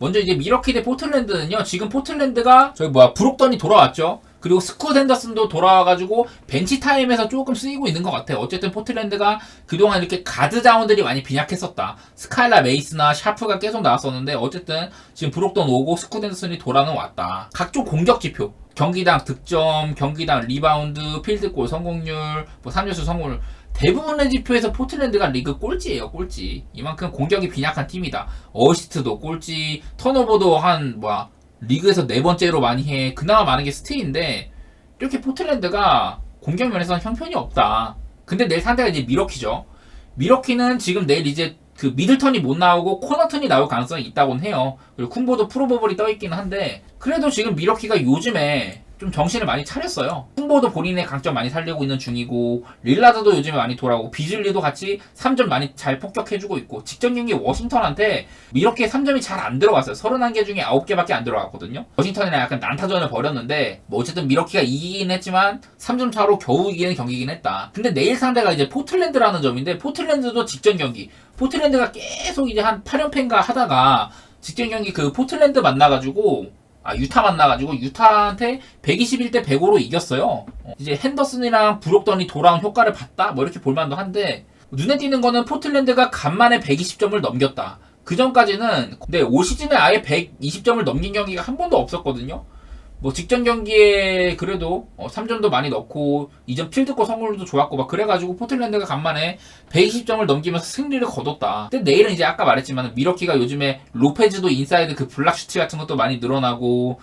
먼저 이제 미러키 대 포틀랜드는요, 지금 포틀랜드가 브록던이 돌아왔죠. 그리고 스콧 핸더슨도 돌아와가지고 벤치 타임에서 조금 쓰이고 있는 것 같아요. 어쨌든 포틀랜드가 그동안 이렇게 가드 자원들이 많이 빈약했었다. 스카일라 메이스나 샤프가 계속 나왔었는데 어쨌든 지금 브록던 오고 스콧 핸더슨이 돌아는 왔다. 각종 공격 지표, 경기당 득점, 경기당 리바운드, 필드골 성공률, 3점슛 성공률, 대부분의 지표에서 포틀랜드가 리그 꼴찌예요. 꼴찌. 이만큼 공격이 빈약한 팀이다. 어시스트도 꼴찌, 턴오버도 리그에서 4번째로 많이 해. 그나마 많은 게 스틸인데 이렇게 포틀랜드가 공격 면에서는 형편이 없다. 근데 내일 상대가 이제 미러키죠. 미러키는 지금 내일 이제 그 미들턴이 못 나오고 코너턴이 나올 가능성이 있다고는 해요. 그리고 쿤보도 프로버블이 떠있기는 한데 그래도 지금 미러키가 요즘에 좀 정신을 많이 차렸어요. 쿤보도 본인의 강점 많이 살리고 있는 중이고 릴라드도 요즘에 많이 돌아오고 비즐리도 같이 3점 많이 잘 폭격해주고 있고 직전 경기 워싱턴한테 미러키의 3점이 잘 안 들어갔어요. 31개 중에 9개밖에 안 들어갔거든요. 워싱턴이랑 약간 난타전을 벌였는데 어쨌든 미러키가 이기긴 했지만 3점 차로 겨우 이기는 경기긴 했다. 근데 내일 상대가 이제 포틀랜드라는 점인데 포틀랜드도 직전 경기 포틀랜드가 계속 이제 한 8연패인가 하다가 직전 경기 그 포틀랜드 만나가지고 유타 만나가지고 유타한테 121대 105로 이겼어요. 이제 핸더슨이랑 브록던이 돌아온 효과를 봤다? 이렇게 볼만도 한데 눈에 띄는 거는 포틀랜드가 간만에 120점을 넘겼다. 그 전까지는 근데 올 시즌에 아예 120점을 넘긴 경기가 한 번도 없었거든요. 직전 경기에 그래도 3점도 많이 넣고 이전 필드골 성공률도 좋았고 그래가지고 포틀랜드가 간만에 120점을 넘기면서 승리를 거뒀다. 근데 내일은 이제 아까 말했지만 미러키가 요즘에 로페즈도 인사이드 그 블락 슈트 같은 것도 많이 늘어나고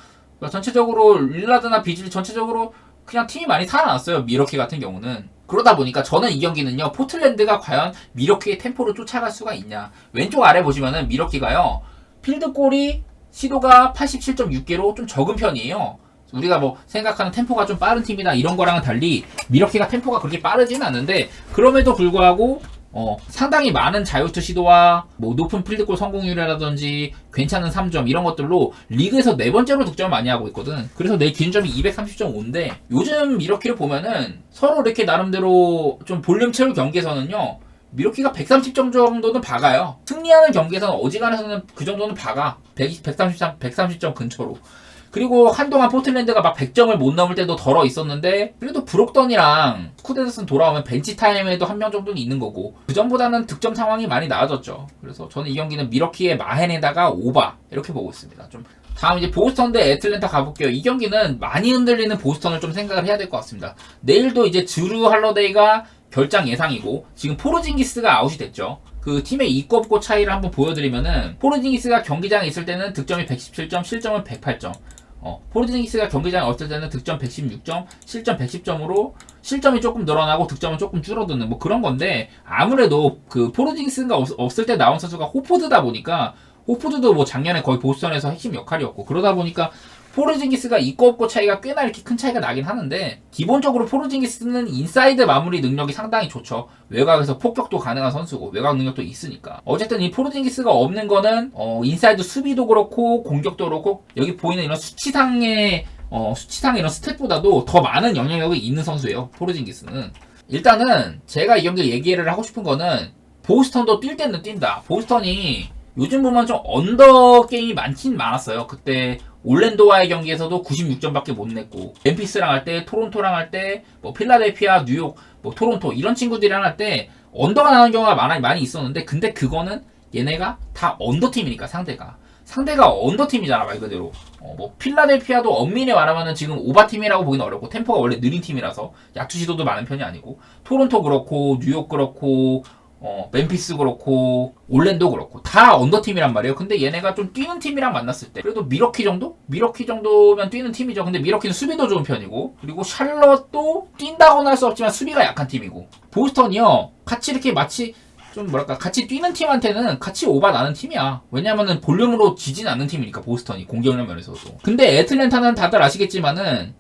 전체적으로 릴라드나 비즐 전체적으로 그냥 팀이 많이 살아났어요. 미러키 같은 경우는. 그러다 보니까 저는 이 경기는요, 포틀랜드가 과연 미러키의 템포를 쫓아갈 수가 있냐. 왼쪽 아래 보시면은 미러키가요, 필드골이 시도가 87.6개로 좀 적은 편이에요. 우리가 생각하는 템포가 좀 빠른 팀이다 이런 거랑은 달리 미러키가 템포가 그렇게 빠르진 않은데 그럼에도 불구하고 상당히 많은 자유투 시도와 높은 필드골 성공률이라든지 괜찮은 3점 이런 것들로 리그에서 4번째로 득점을 많이 하고 있거든. 그래서 내 기준점이 230.5인데 요즘 미러키를 보면은 서로 이렇게 나름대로 좀 볼륨 채울 경기에서는요, 미러키가 130점 정도는 박아요. 승리하는 경기에서는 어지간해서는 그 정도는 박아. 130점 근처로. 그리고 한동안 포틀랜드가 막 100점을 못 넘을 때도 덜어 있었는데 그래도 브록던이랑 스쿠데스슨 돌아오면 벤치 타임에도 한 명 정도는 있는 거고 그 전보다는 득점 상황이 많이 나아졌죠. 그래서 저는 이 경기는 미러키의 마헨에다가 오바 이렇게 보고 있습니다. 좀 다음 이제 보스턴 대 애틀랜타 가볼게요. 이 경기는 많이 흔들리는 보스턴을 좀 생각을 해야 될 것 같습니다. 내일도 이제 주루 할러데이가 결장 예상이고 지금 포르징기스가 아웃이 됐죠. 그 팀의 있고 없고 차이를 한번 보여드리면은 포르징기스가 경기장에 있을 때는 득점이 117점, 실점은 108점. 포르징기스가 경기장에 없을 때는 득점 116점, 실점 110점으로 실점이 조금 늘어나고 득점은 조금 줄어드는 그런 건데 아무래도 그 포르징기스가 없을 때 나온 선수가 호포드다 보니까 호포드도 작년에 거의 보스턴에서 핵심 역할이었고 그러다 보니까 포르징기스가 있고 없고 차이가 꽤나 이렇게 큰 차이가 나긴 하는데 기본적으로 포르징기스는 인사이드 마무리 능력이 상당히 좋죠. 외곽에서 폭격도 가능한 선수고 외곽 능력도 있으니까. 어쨌든 이 포르징기스가 없는 거는 인사이드 수비도 그렇고 공격도 그렇고 여기 보이는 이런 수치상의 이런 스탯보다도 더 많은 영향력이 있는 선수예요. 포르징기스는. 일단은 제가 이 경기 얘기를 하고 싶은 거는 보스턴도 뛸 때는 뛴다. 보스턴이 요즘 보면 좀 언더 게임이 많긴 많았어요. 그때 올랜도와의 경기에서도 96점밖에 못 냈고 멤피스랑 할 때, 토론토랑 할 때, 필라델피아, 뉴욕, 토론토 이런 친구들이랑 할 때 언더가 나는 경우가 많이 있었는데 근데 그거는 얘네가 다 언더팀이니까 상대가 언더팀이잖아 말 그대로. 필라델피아도 엄밀히 말하면은 지금 오바팀이라고 보기는 어렵고 템포가 원래 느린 팀이라서 야투 시도도 많은 편이 아니고 토론토 그렇고 뉴욕 그렇고 멤피스 그렇고 올랜도 그렇고 다 언더팀이란 말이에요. 근데 얘네가 좀 뛰는 팀이랑 만났을 때 그래도 미러키 정도면 뛰는 팀이죠. 근데 미러키는 수비도 좋은 편이고 그리고 샬럿도 뛴다고는 할 수 없지만 수비가 약한 팀이고 보스턴이요 같이 이렇게 마치 좀 같이 뛰는 팀한테는 같이 오바 나는 팀이야. 왜냐면은 볼륨으로 지진 않는 팀이니까 보스턴이 공격력 면에서도. 근데 애틀랜타는 다들 아시겠지만은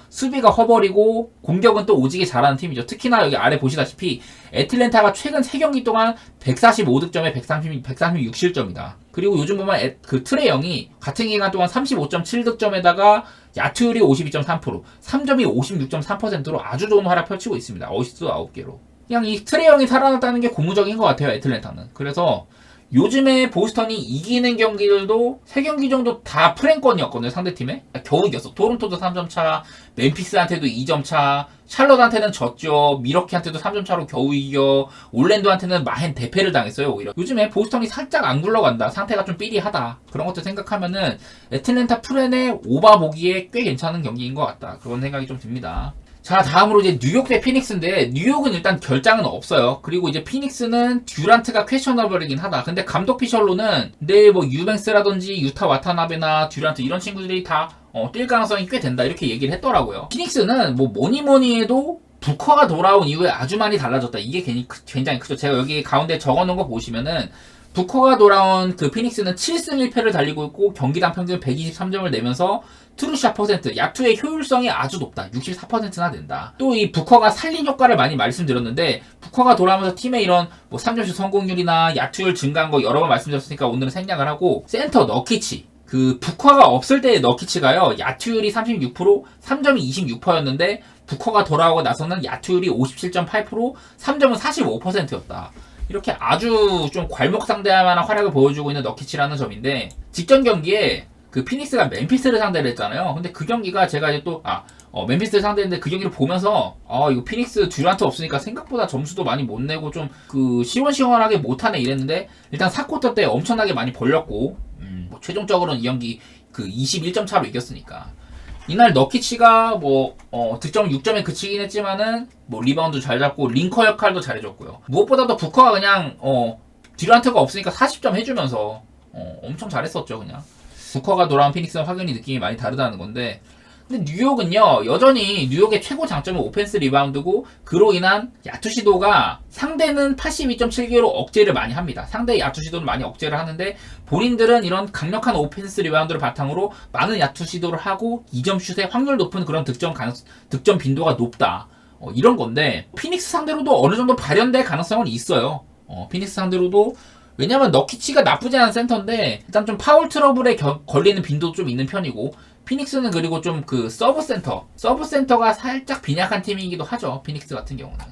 수비가 허벌이고 공격은 또 오지게 잘하는 팀이죠. 특히나 여기 아래 보시다시피 애틀랜타가 최근 3경기 동안 145득점에 136실점이다. 그리고 요즘 보면 그 트레이 영이 같은 기간 동안 35.7득점에다가 야투율이 52.3%, 3점이 56.3%로 아주 좋은 활약 펼치고 있습니다. 어시스트 9개로. 그냥 이 트레이 영이 살아났다는 게 고무적인 것 같아요. 애틀랜타는. 그래서 요즘에 보스턴이 이기는 경기들도 3경기 정도 다 프랭권이었거든요, 상대팀에. 겨우 이겼어. 토론토도 3점 차, 멤피스한테도 2점 차, 샬럿한테는 졌죠. 미러키한테도 3점 차로 겨우 이겨. 올랜도한테는 마행 대패를 당했어요, 오히려. 요즘에 보스턴이 살짝 안 굴러간다. 상태가 좀 삐리하다. 그런 것들 생각하면은 애틀랜타 프렌의 오바 보기에 꽤 괜찮은 경기인 것 같다. 그런 생각이 좀 듭니다. 자, 다음으로 이제 뉴욕 대 피닉스인데, 뉴욕은 일단 결장은 없어요. 그리고 이제 피닉스는 듀란트가 퀘셔너블이긴 하다. 근데 감독 피셜로는 내일 뭐 유뱅스라든지 유타 와타나베나 듀란트 이런 친구들이 다 뛸 가능성이 꽤 된다. 이렇게 얘기를 했더라고요. 피닉스는 뭐 뭐니 해도 부커가 돌아온 이후에 아주 많이 달라졌다. 이게 굉장히 크죠. 제가 여기 가운데 적어놓은 거 보시면은 부커가 돌아온 그 피닉스는 7승 1패를 달리고 있고 경기당 평균 123점을 내면서 트루샷 퍼센트, 야투의 효율성이 아주 높다. 64%나 된다. 또 이 부커가 살린 효과를 많이 말씀드렸는데 부커가 돌아오면서 팀의 이런 뭐 3점슛 성공률이나 야투율 증가한 거 여러 번 말씀드렸으니까 오늘은 생략을 하고 센터 너키치, 그 부커가 없을 때의 너키치가요. 야투율이 36%, 3점이 26%였는데 부커가 돌아오고 나서는 야투율이 57.8%, 3점은 45%였다. 이렇게 아주 좀 괄목상대할 만한 활약을 보여주고 있는 너키치라는 점인데 직전 경기에 그 피닉스가 멤피스를 상대를 했잖아요. 근데 그 경기가 제가 이제 또 멤피스를 상대했는데 그 경기를 보면서 이거 피닉스 듀란트 없으니까 생각보다 점수도 많이 못 내고 좀 그 시원시원하게 못하네 이랬는데 일단 4쿼터 때 엄청나게 많이 벌렸고 뭐 최종적으로는 이 경기 그 21점 차로 이겼으니까 이날 너키치가 뭐 득점 6점에 그치긴 했지만은 뭐 리바운드 잘 잡고 링커 역할도 잘해줬고요. 무엇보다도 부커가 그냥 듀란트가 없으니까 40점 해주면서 엄청 잘했었죠. 그냥 부커가 돌아온 피닉스는 확연히 느낌이 많이 다르다는 건데, 근데 뉴욕은요 여전히 뉴욕의 최고 장점은 오펜스 리바운드고 그로 인한 야투 시도가 상대는 82.7개로 억제를 많이 합니다. 상대의 야투 시도는 많이 억제를 하는데 본인들은 이런 강력한 오펜스 리바운드를 바탕으로 많은 야투 시도를 하고 2점 슛의 확률 높은 그런 득점 빈도가 높다. 이런 건데 피닉스 상대로도 어느 정도 발현될 가능성은 있어요. 피닉스 상대로도. 왜냐면 너키치가 나쁘지 않은 센터인데 일단 좀 파울 트러블에 걸리는 빈도도 좀 있는 편이고 피닉스는 그리고 좀 그 서브 센터가 살짝 빈약한 팀이기도 하죠. 피닉스 같은 경우는.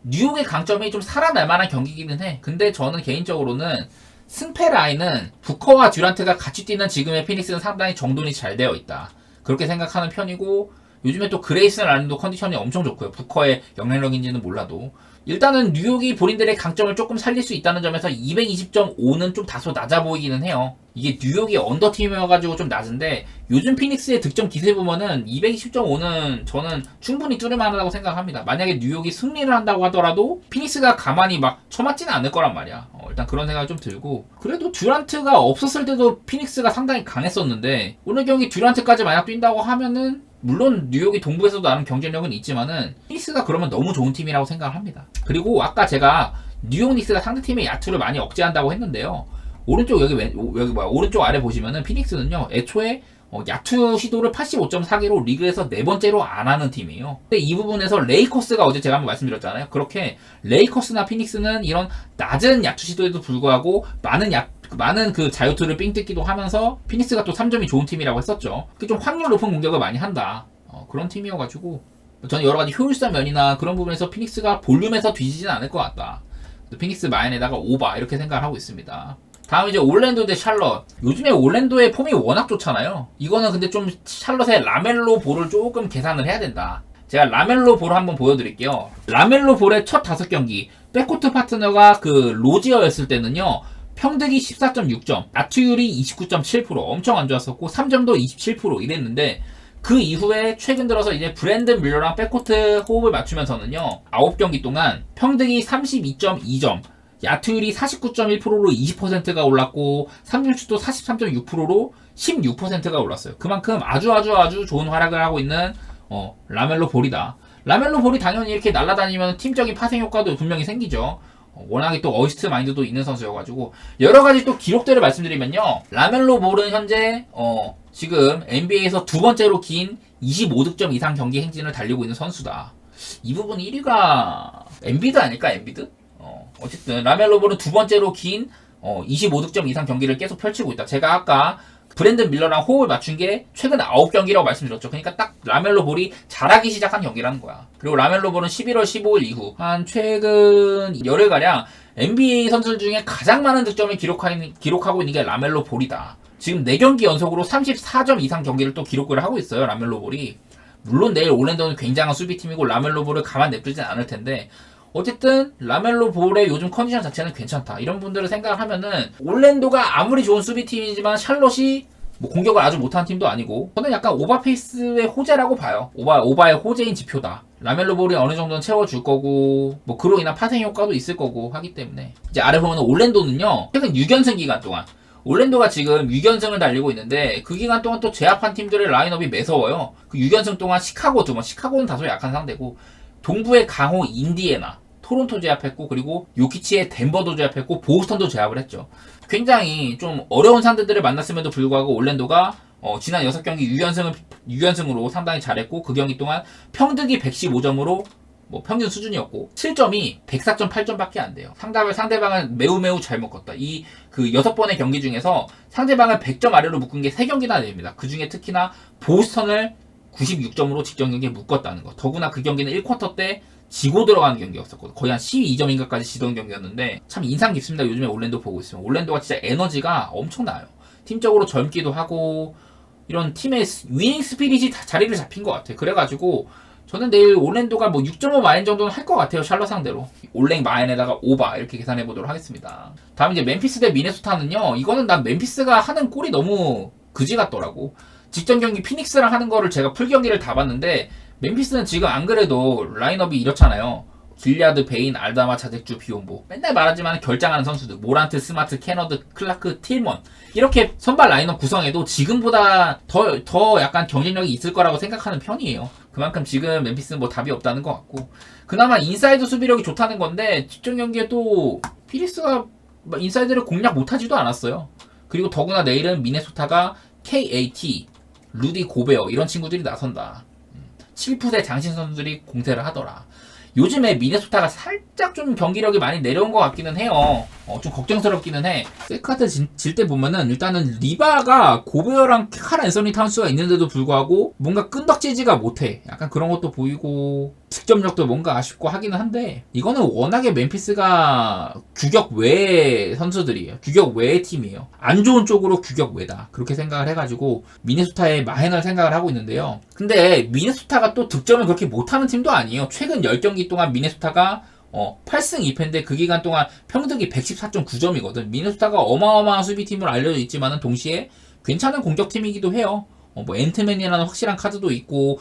뉴욕의 강점이 좀 살아날 만한 경기이기는 해. 근데 저는 개인적으로는 승패 라인은 부커와 듀란트가 같이 뛰는 지금의 피닉스는 상당히 정돈이 잘 되어 있다. 그렇게 생각하는 편이고 요즘에 또 그레이슨 알렌도 컨디션이 엄청 좋고요. 부커의 영향력인지는 몰라도. 일단은 뉴욕이 본인들의 강점을 조금 살릴 수 있다는 점에서 220.5는 좀 다소 낮아 보이기는 해요. 이게 뉴욕이 언더팀이어가지고 좀 낮은데 요즘 피닉스의 득점 기세 보면은 220.5는 저는 충분히 뚫을만하다고 생각합니다. 만약에 뉴욕이 승리를 한다고 하더라도 피닉스가 가만히 막 쳐맞지는 않을 거란 말이야. 일단 그런 생각이 좀 들고 그래도 듀란트가 없었을 때도 피닉스가 상당히 강했었는데 오늘 경기 듀란트까지 만약 뛴다고 하면은 물론 뉴욕이 동부에서도 나름 경쟁력은 있지만은 피닉스가 그러면 너무 좋은 팀이라고 생각을 합니다. 그리고 아까 제가 뉴욕 닉스가 상대팀의 야투를 많이 억제한다고 했는데요. 오른쪽 오른쪽 아래 보시면은 피닉스는요 애초에 야투 시도를 85.4개로 리그에서 4번째로 안 하는 팀이에요. 근데 이 부분에서 레이커스가 어제 제가 한번 말씀드렸잖아요. 그렇게 레이커스나 피닉스는 이런 낮은 야투 시도에도 불구하고 많은 그 자유투를 삥 뜯기도 하면서 피닉스가 또 3점이 좋은 팀이라고 했었죠. 좀 확률 높은 공격을 많이 한다. 그런 팀이어가지고 저는 여러가지 효율성 면이나 그런 부분에서 피닉스가 볼륨에서 뒤지진 않을 것 같다. 피닉스 마인에다가 오바 이렇게 생각을 하고 있습니다. 다음 이제 올랜도 대 샬럿. 요즘에 올랜도의 폼이 워낙 좋잖아요. 이거는 근데 좀 샬럿의 라멜로 볼을 조금 계산을 해야 된다. 제가 라멜로 볼을 한번 보여드릴게요. 라멜로 볼의 첫 5경기 백코트 파트너가 그 로지어였을 때는요 평득이 14.6점, 야투율이 29.7%, 엄청 안 좋았었고 3점도 27% 이랬는데 그 이후에 최근 들어서 이제 브랜든 밀러랑 백코트 호흡을 맞추면서는요 9경기 동안 평득이 32.2점, 야투율이 49.1%로 20%가 올랐고 3점슛도 43.6%로 16%가 올랐어요. 그만큼 아주 좋은 활약을 하고 있는 라멜로 볼이다. 라멜로 볼이 당연히 이렇게 날아다니면 팀적인 파생 효과도 분명히 생기죠. 워낙에 또 어시스트 마인드도 있는 선수여가지고 여러가지 또 기록들을 말씀드리면요 라멜로 볼은 현재 지금 NBA에서 두 번째로 긴 25득점 이상 경기 행진을 달리고 있는 선수다. 이 부분 1위가 엔비드 아닐까? 엔비드? 어쨌든 라멜로 볼은 두 번째로 긴 25득점 이상 경기를 계속 펼치고 있다. 제가 아까 브랜든 밀러랑 호흡을 맞춘 게 최근 9경기라고 말씀드렸죠. 그러니까 딱 라멜로 볼이 잘하기 시작한 경기라는 거야. 그리고 라멜로 볼은 11월 15일 이후 한 최근 열흘가량 NBA 선수들 중에 가장 많은 득점을 기록하고 있는 게 라멜로 볼이다. 지금 4경기 연속으로 34점 이상 경기를 또 기록을 하고 있어요. 라멜로 볼이. 물론 내일 올랜도는 굉장한 수비팀이고 라멜로 볼을 가만 냅두진 않을 텐데 어쨌든 라멜로 볼의 요즘 컨디션 자체는 괜찮다. 이런 분들을 생각을 하면은 올랜도가 아무리 좋은 수비팀이지만 샬롯이 뭐 공격을 아주 못하는 팀도 아니고 저는 약간 오바페이스의 호재라고 봐요. 오바의 호재인 지표다. 라멜로 볼이 어느 정도는 채워줄 거고 뭐 그로 인한 파생 효과도 있을 거고 하기 때문에 이제 아래 보면 올랜도는요 최근 6연승 기간 동안 올랜도가 지금 6연승을 달리고 있는데 그 기간 동안 또 제압한 팀들의 라인업이 매서워요. 그 6연승 동안 시카고는 다소 약한 상대고 동부의 강호 인디애나 토론토 제압했고 그리고 요키치의 덴버도 제압했고 보스턴도 제압을 했죠. 굉장히 좀 어려운 상대들을 만났음에도 불구하고 올랜도가 지난 6경기 6연승으로 상당히 잘했고 그 경기 동안 평득이 115점으로 뭐 평균 수준이었고 7점이 104.8점밖에 안 돼요. 상대방을 매우 잘 묶었다. 그 6번의 경기 중에서 상대방을 100점 아래로 묶은 게 3경기나 됩니다. 그 중에 특히나 보스턴을 96점으로 직전 경기에 묶었다는 거. 더구나 그 경기는 1쿼터 때 지고 들어가는 경기였었거든요. 거의 한 12점인가까지 지던 경기였는데 참 인상 깊습니다. 요즘에 올랜도 보고 있으면 올랜도가 진짜 에너지가 엄청나요. 팀적으로 젊기도 하고 이런 팀의 위닝 스피릿이 다 자리를 잡힌 것 같아요. 그래가지고 저는 내일 올랜도가 뭐 6.5 마인 정도는 할 것 같아요. 샬럿 상대로. 올랭 마인에다가 오바 이렇게 계산해 보도록 하겠습니다. 다음 이제 멤피스 대 미네소타는요. 이거는 난 멤피스가 하는 꼴이 너무 그지 같더라고. 직전 경기 피닉스랑 하는 거를 제가 풀 경기를 다 봤는데 멤피스는 지금 안 그래도 라인업이 이렇잖아요. 길리아드, 베인, 알다마, 자잭주, 비온보. 맨날 말하지만 결장하는 선수들. 모란트, 스마트, 캐너드, 클라크, 틸먼. 이렇게 선발 라인업 구성해도 지금보다 더 약간 경쟁력이 있을 거라고 생각하는 편이에요. 그만큼 지금 멤피스는 뭐 답이 없다는 것 같고. 그나마 인사이드 수비력이 좋다는 건데 직전 경기에 또 피닉스가 인사이드를 공략 못하지도 않았어요. 그리고 더구나 내일은 미네소타가 KAT, 루디 고베어 이런 친구들이 나선다. 7풋의 장신 선수들이 공세를 하더라. 요즘에 미네소타가 살짝 좀 경기력이 많이 내려온 것 같기는 해요. 좀 걱정스럽기는 해. 셀카드 질 때 보면은 일단은 리바가 고베어랑 칼 앤서니 타운스가 있는데도 불구하고 뭔가 끈덕지지가 못해. 약간 그런 것도 보이고 득점력도 뭔가 아쉽고 하기는 한데 이거는 워낙에 멤피스가 규격 외의 선수들이에요. 규격 외의 팀이에요. 안 좋은 쪽으로 규격 외다. 그렇게 생각을 해가지고 미네소타의 마행을 생각을 하고 있는데요. 근데 미네소타가 또 득점을 그렇게 못하는 팀도 아니에요. 최근 10경기 동안 미네소타가 8승 2패인데 그 기간 동안 평득이 114.9점이거든. 미네소타가 어마어마한 수비팀으로 알려져 있지만은 동시에 괜찮은 공격팀이기도 해요. 뭐 앤트맨이라는 확실한 카드도 있고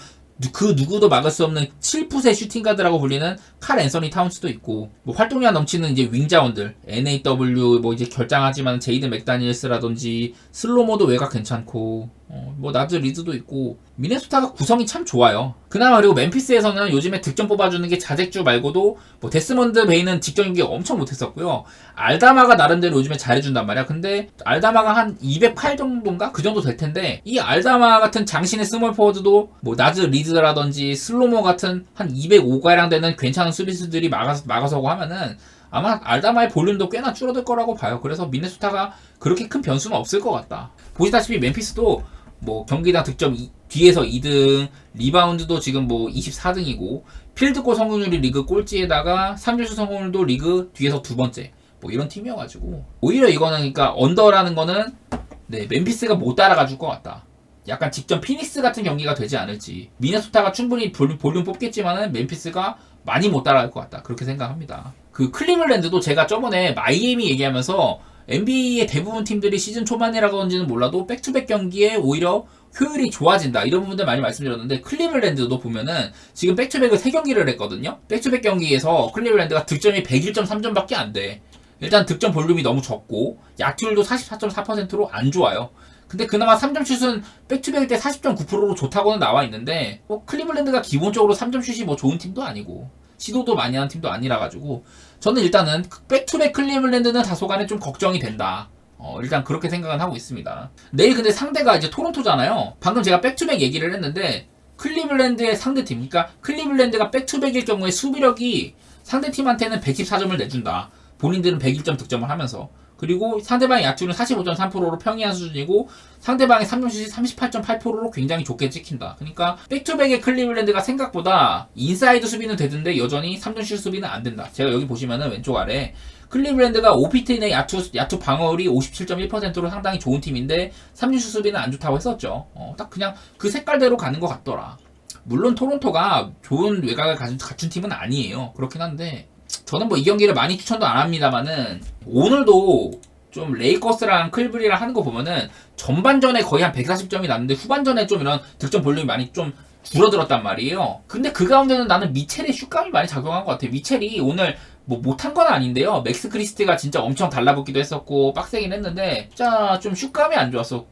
그 누구도 막을 수 없는 7풋의 슈팅가드라고 불리는 칼 앤서니 타운스도 있고 뭐 활동량 넘치는 이제 윙자원들 NAW 뭐 이제 결장하지만 제이드 맥다니엘스라든지 슬로모도 외곽 괜찮고 뭐 나즈 리드도 있고 미네소타가 구성이 참 좋아요. 그나마 그리고 멤피스에서는 요즘에 득점 뽑아주는 게 자잭주 말고도 뭐 데스먼드 베이는 직전 경기 엄청 못했었고요. 알다마가 나름대로 요즘에 잘해준단 말이야. 근데 알다마가 한 208 정도인가? 그 정도 될 텐데 이 알다마 같은 장신의 스몰 포워드도 뭐 나즈 리드라든지 슬로모 같은 한 205가량 되는 괜찮은 수비수들이 막아서고 하면은 아마 알다마의 볼륨도 꽤나 줄어들 거라고 봐요. 그래서 미네소타가 그렇게 큰 변수는 없을 것 같다. 보시다시피 멤피스도 뭐 경기당 득점 뒤에서 2등, 리바운드도 지금 뭐 24등이고 필드골 성공률이 리그 꼴찌에다가 3점슛 성공률도 리그 뒤에서 두 번째. 뭐 이런 팀이어가지고 오히려 이거는 그러니까 언더라는 거는 네 멤피스가 못 따라가 줄 것 같다. 약간 직전 피닉스 같은 경기가 되지 않을지. 미네소타가 충분히 볼륨 뽑겠지만은 멤피스가 많이 못 따라갈 것 같다. 그렇게 생각합니다. 그 클리블랜드도 제가 저번에 마이애미 얘기하면서 NBA의 대부분 팀들이 시즌 초반이라든지는 몰라도 백투백 경기에 오히려 효율이 좋아진다. 이런 부분들 많이 말씀드렸는데 클리블랜드도 보면은 지금 백투백을 3경기를 했거든요. 백투백 경기에서 클리블랜드가 득점이 101.3점밖에 안 돼. 일단 득점 볼륨이 너무 적고 야투율도 44.4%로 안 좋아요. 근데 그나마 3점 슛은 백투백 때 40.9%로 좋다고는 나와 있는데 뭐 클리블랜드가 기본적으로 3점 슛이 뭐 좋은 팀도 아니고 시도도 많이 하는 팀도 아니라 가지고 저는 일단은 백투백 클리블랜드는 다소간에 좀 걱정이 된다. 일단 그렇게 생각은 하고 있습니다. 내일 근데 상대가 이제 토론토잖아요. 방금 제가 백투백 얘기를 했는데 클리블랜드의 상대팀, 그러니까 클리블랜드가 백투백일 경우에 수비력이 상대팀한테는 114점을 내준다. 본인들은 101점 득점을 하면서 그리고 상대방의 야투는 45.3%로 평이한 수준이고 상대방의 3점슛이 38.8%로 굉장히 좋게 찍힌다. 그러니까 백투백의 클리블랜드가 생각보다 인사이드 수비는 되던데 여전히 3점슛 수비는 안 된다. 제가 여기 보시면은 왼쪽 아래 클리블랜드가 OPT의 야투 방어율이 57.1%로 상당히 좋은 팀인데 3점슛 수비는 안 좋다고 했었죠. 딱 그냥 그 색깔대로 가는 것 같더라. 물론 토론토가 좋은 외곽을 갖춘 팀은 아니에요. 그렇긴 한데 저는 뭐 이 경기를 많이 추천도 안 합니다만은 오늘도 좀 레이커스랑 클브리랑 하는 거 보면은 전반전에 거의 한 140점이 났는데 후반전에 좀 이런 득점 볼륨이 많이 좀 줄어들었단 말이에요. 근데 그 가운데는 나는 미첼의 슛감이 많이 작용한 것 같아. 미첼이 오늘 뭐 못한 건 아닌데요. 맥스 크리스티가 진짜 엄청 달라붙기도 했었고 빡세긴 했는데 진짜 좀 슛감이 안 좋았어.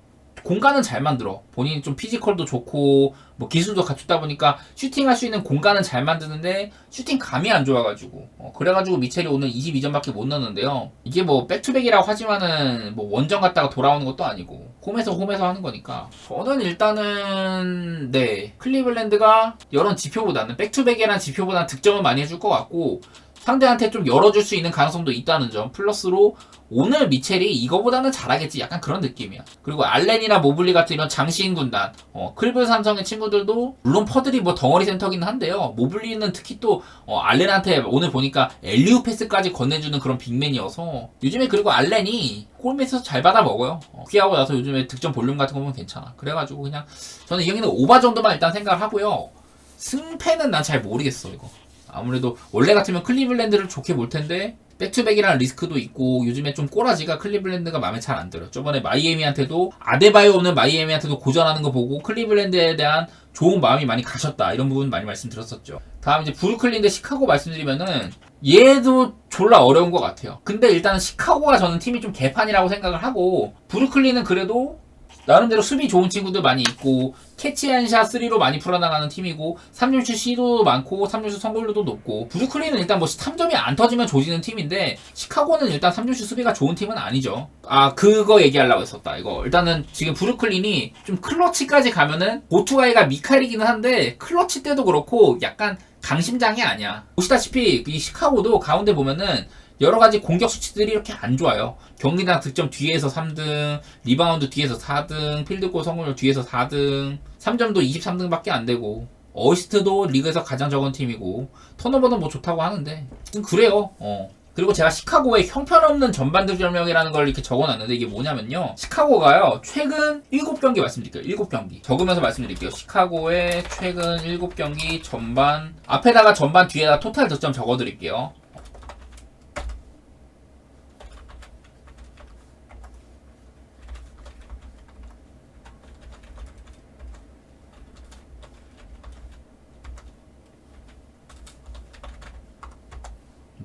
공간은 잘 만들어. 본인이 좀 피지컬도 좋고 뭐 기술도 갖췄다 보니까 슈팅할 수 있는 공간은 잘 만드는데 슈팅 감이 안 좋아가지고 그래가지고 미첼이 오늘 22점밖에 못 넣었는데요. 이게 뭐 백투백이라고 하지만은 뭐 원정 갔다가 돌아오는 것도 아니고 홈에서 하는 거니까 저는 일단은 네 클리블랜드가 이런 지표보다는 백투백이라는 지표보다는 득점을 많이 해줄 것 같고 상대한테 좀 열어줄 수 있는 가능성도 있다는 점 플러스로 오늘 미첼이 이거보다는 잘하겠지 약간 그런 느낌이야. 그리고 알렌이나 모블리 같은 이런 장신 군단 클브 삼성의 친구들도 물론 퍼들이 뭐 덩어리 센터기는 한데요. 모블리는 특히 또 알렌한테 오늘 보니까 엘리우 패스까지 건네주는 그런 빅맨이어서 요즘에 그리고 알렌이 골밑에서 잘 받아 먹어요. 퀴하고 나서 요즘에 득점 볼륨 같은 거 보면 괜찮아. 그래가지고 그냥 저는 이 경기는 오바 정도만 일단 생각을 하고요. 승패는 난 잘 모르겠어 이거. 아무래도 원래 같으면 클리블랜드를 좋게 볼 텐데 백투백이라는 리스크도 있고 요즘에 좀 꼬라지가 클리블랜드가 마음에 잘 안 들어요. 저번에 마이애미한테도 아데바요 없는 마이애미한테도 고전하는 거 보고 클리블랜드에 대한 좋은 마음이 많이 가셨다. 이런 부분 많이 말씀드렸었죠. 다음 이제 브루클린 대 시카고 말씀드리면은 얘도 졸라 어려운 것 같아요. 근데 일단은 시카고가 저는 팀이 좀 개판이라고 생각을 하고 브루클린은 그래도 나름대로 수비 좋은 친구들 많이 있고 캐치앤샷 3로 많이 풀어나가는 팀이고 3점슛 시도 많고 3점슛 성공률도 높고 브루클린은 일단 뭐 3점이 안 터지면 조지는 팀인데 시카고는 일단 3점슛 수비가 좋은 팀은 아니죠. 그거 얘기하려고 했었다. 이거 일단은 지금 브루클린이 좀 클러치까지 가면은 고투가이가 미칼이기는 한데 클러치 때도 그렇고 약간 강심장이 아니야. 보시다시피 이 시카고도 가운데 보면은 여러가지 공격 수치들이 이렇게 안 좋아요. 경기당 득점 뒤에서 3등, 리바운드 뒤에서 4등, 필드골 성공률 뒤에서 4등, 3점도 23등밖에 안 되고, 어시스트도 리그에서 가장 적은 팀이고, 턴오버는 뭐 좋다고 하는데, 그래요. 그리고 제가 시카고의 형편없는 전반 득점력이라는 걸 이렇게 적어놨는데 이게 뭐냐면요. 시카고가요, 최근 7경기 말씀드릴게요. 7경기. 적으면서 말씀드릴게요. 시카고의 최근 7경기 전반, 앞에다가 전반 뒤에다 토탈 득점 적어드릴게요.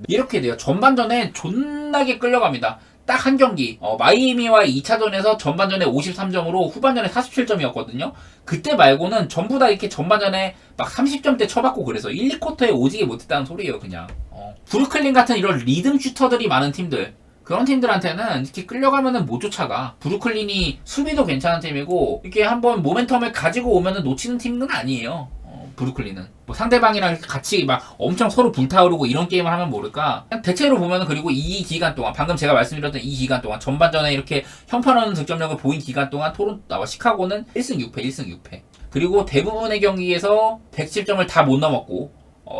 이렇게 돼요. 전반전에 존나게 끌려갑니다. 딱 한 경기. 마이애미와 2차전에서 전반전에 53점으로 후반전에 47점이었거든요. 그때 말고는 전부 다 이렇게 전반전에 막 30점대 쳐받고 그래서 1, 2쿼터에 오지게 못했다는 소리예요, 그냥. 브루클린 같은 이런 리듬 슈터들이 많은 팀들. 그런 팀들한테는 이렇게 끌려가면은 못 쫓아가. 브루클린이 수비도 괜찮은 팀이고, 이렇게 한번 모멘텀을 가지고 오면은 놓치는 팀은 아니에요. 브루클린은 뭐 상대방이랑 같이 막 엄청 서로 불타오르고 이런 게임을 하면 모를까. 그냥 대체로 보면은 그리고 이 기간 동안 방금 제가 말씀드렸던 이 기간 동안 전반전에 이렇게 형편없는 득점력을 보인 기간 동안 시카고는 1승 6패 1승 6패 그리고 대부분의 경기에서 110점을 다 못 넘었고